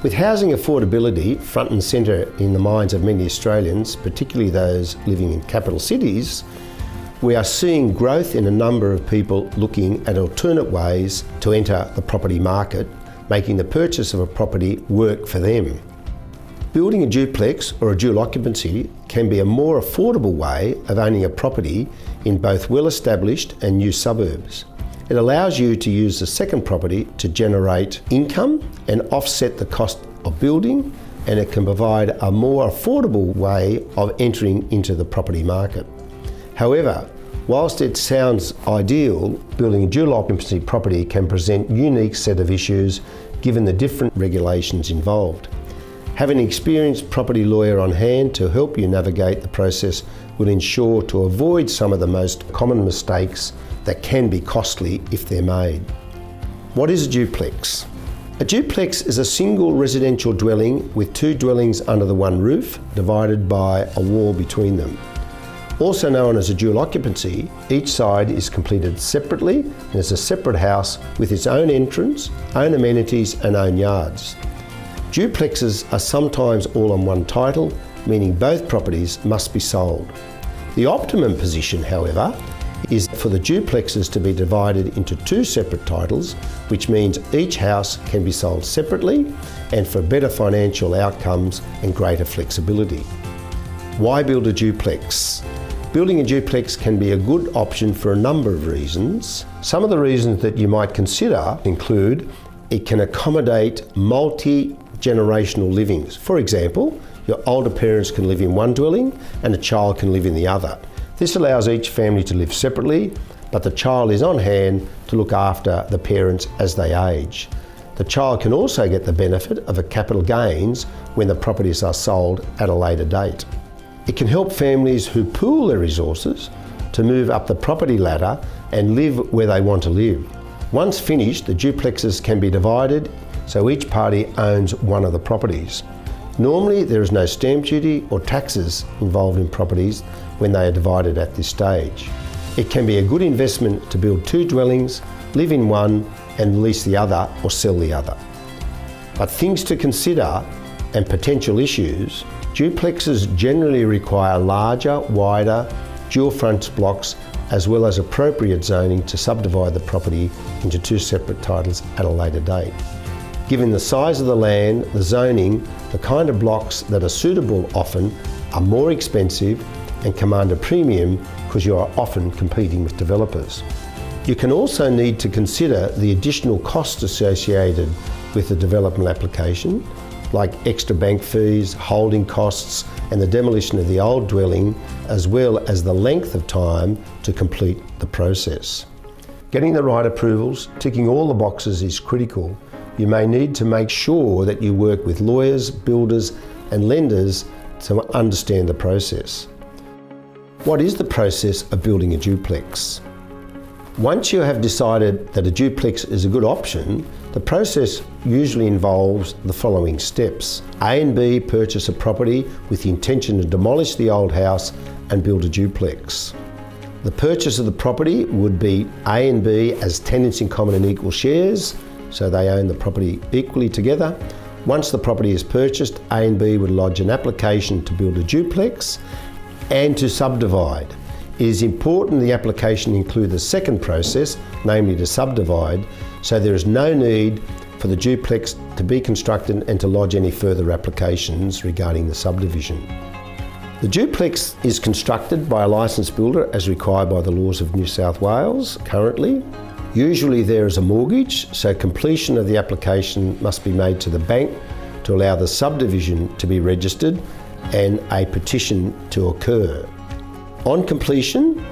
With housing affordability front and centre in the minds of many Australians, particularly those living in capital cities, we are seeing growth in a number of people looking at alternate ways to enter the property market, making the purchase of a property work for them. Building a duplex or a dual occupancy can be a more affordable way of owning a property in both well-established and new suburbs. It allows you to use the second property to generate income and offset the cost of building, and it can provide a more affordable way of entering into the property market. However, whilst it sounds ideal, building a dual occupancy property can present a unique set of issues given the different regulations involved. Having an experienced property lawyer on hand to help you navigate the process will ensure to avoid some of the most common mistakes that can be costly if they're made. What is a duplex? A duplex is a single residential dwelling with two dwellings under the one roof, divided by a wall between them. Also known as a dual occupancy, each side is completed separately and is a separate house with its own entrance, own amenities and own yards. Duplexes are sometimes all on one title, meaning both properties must be sold. The optimum position, however, is for the duplexes to be divided into two separate titles, which means each house can be sold separately and for better financial outcomes and greater flexibility. Why build a duplex? Building a duplex can be a good option for a number of reasons. Some of the reasons that you might consider include it can accommodate multi-generational livings. For example, your older parents can live in one dwelling and a child can live in the other. This allows each family to live separately, but the child is on hand to look after the parents as they age. The child can also get the benefit of a capital gains when the properties are sold at a later date. It can help families who pool their resources to move up the property ladder and live where they want to live. Once finished, the duplexes can be divided so each party owns one of the properties. Normally, there is no stamp duty or taxes involved in properties when they are divided at this stage. It can be a good investment to build two dwellings, live in one and lease the other or sell the other. But things to consider and potential issues: duplexes generally require larger, wider, dual frontage blocks as well as appropriate zoning to subdivide the property into two separate titles at a later date. Given the size of the land, the zoning, the kind of blocks that are suitable often are more expensive and command a premium because you are often competing with developers. You can also need to consider the additional costs associated with the development application, like extra bank fees, holding costs, and the demolition of the old dwelling, as well as the length of time to complete the process. Getting the right approvals, ticking all the boxes is critical. You may need to make sure that you work with lawyers, builders, and lenders to understand the process. What is the process of building a duplex? Once you have decided that a duplex is a good option, the process usually involves the following steps. A and B purchase a property with the intention to demolish the old house and build a duplex. The purchase of the property would be A and B as tenants in common and equal shares, so they own the property equally together. Once the property is purchased, A and B would lodge an application to build a duplex and to subdivide. It is important the application include the second process, namely to subdivide, so there is no need for the duplex to be constructed and to lodge any further applications regarding the subdivision. The duplex is constructed by a licensed builder as required by the laws of New South Wales currently. Usually there is a mortgage, so completion of the application must be made to the bank to allow the subdivision to be registered and a petition to occur. On completion,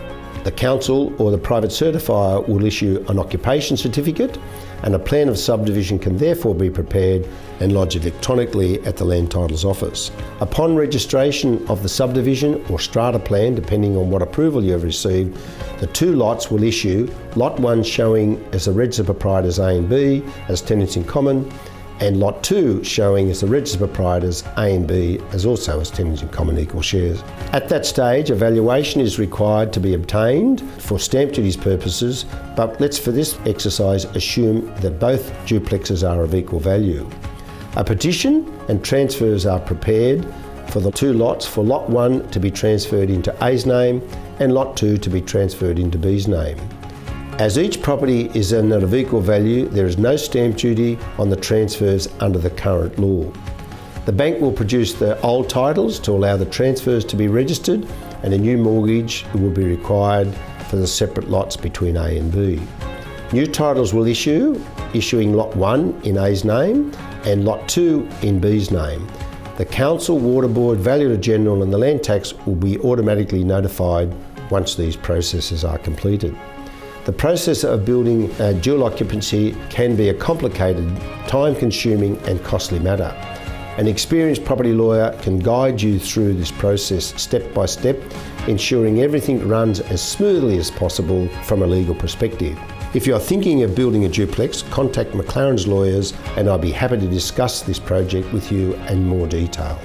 the council or the private certifier will issue an occupation certificate, and a plan of subdivision can therefore be prepared and lodged electronically at the Land Titles Office. Upon registration of the subdivision or strata plan, depending on what approval you have received, the two lots will issue Lot 1 showing as the registered proprietors A and B as tenants in common, and Lot 2 showing as the registered proprietors A and B as also as tenants in common equal shares. At that stage, a valuation is required to be obtained for stamp duties purposes, but let's for this exercise assume that both duplexes are of equal value. A petition and transfers are prepared for the two lots, for Lot 1 to be transferred into A's name and Lot 2 to be transferred into B's name. As each property is not of equal value, there is no stamp duty on the transfers under the current law. The bank will produce the old titles to allow the transfers to be registered, and a new mortgage will be required for the separate lots between A and B. New titles will issuing Lot 1 in A's name and Lot 2 in B's name. The Council, Water Board, Valuer General and the Land Tax will be automatically notified once these processes are completed. The process of building a dual occupancy can be a complicated, time-consuming and costly matter. An experienced property lawyer can guide you through this process step by step, ensuring everything runs as smoothly as possible from a legal perspective. If you're thinking of building a duplex, contact Maclaren's lawyers and I'll be happy to discuss this project with you in more detail.